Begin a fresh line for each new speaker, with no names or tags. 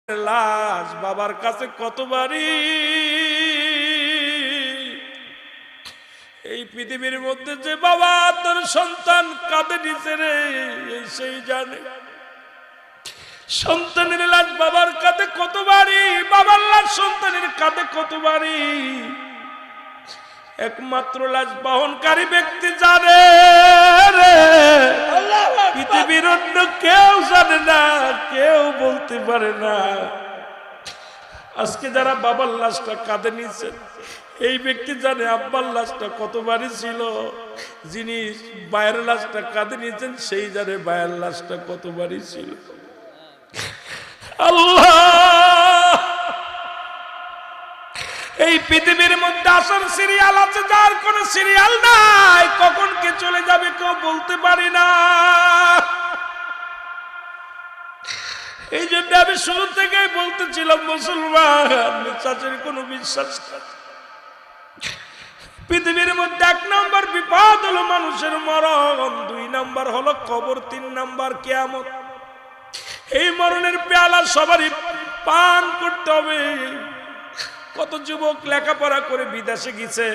লাশ বাবার কাছে কতবারই এই পৃথিবীর মধ্যে যে বাবা তোর সন্তান কাঁদে নিচে রে সেই জানে। সন্তানের লাশ বাবার কাঁধে কতবারই, বাবার লাশ সন্তানের কাঁধে কতবারই, একমাত্র লাশ বহনকারী ব্যক্তি জানে রে। পৃথিবীর অন্য কেউ জানে না, কেউ বলতে পারে না। আজকে যারা বাবার লাশটা কাঁধে নিয়েছেন এই ব্যক্তি জানে আব্বার লাশটা কতবারই ছিল। যিনি বায়ের লাশটা কাঁধে নিয়েছেন সেই জানে বায়ের লাশটা কতবারই ছিল। আল্লাহ, এই পৃথিবীর মধ্যে আসল সিরিয়াল আছে, যার কোন সিরিয়াল নাই। কখন কে চলে যাবে কেউ বলতে পারি না। এই জন্য আমি শুরু থেকেই বলতেছিলাম মুসলমান চাচের কোনো বিশ্বাস নেই। পৃথিবীর মধ্যে 1 নম্বর বিপদ হলো মানুষের মরণ, 2 নম্বর হলো কবর, 3 নম্বর কিয়ামত। এই মরণের পেয়ালা সবারই পান করতে হবে। কত যুবক লেখাপড়া করে বিদেশে গেছে,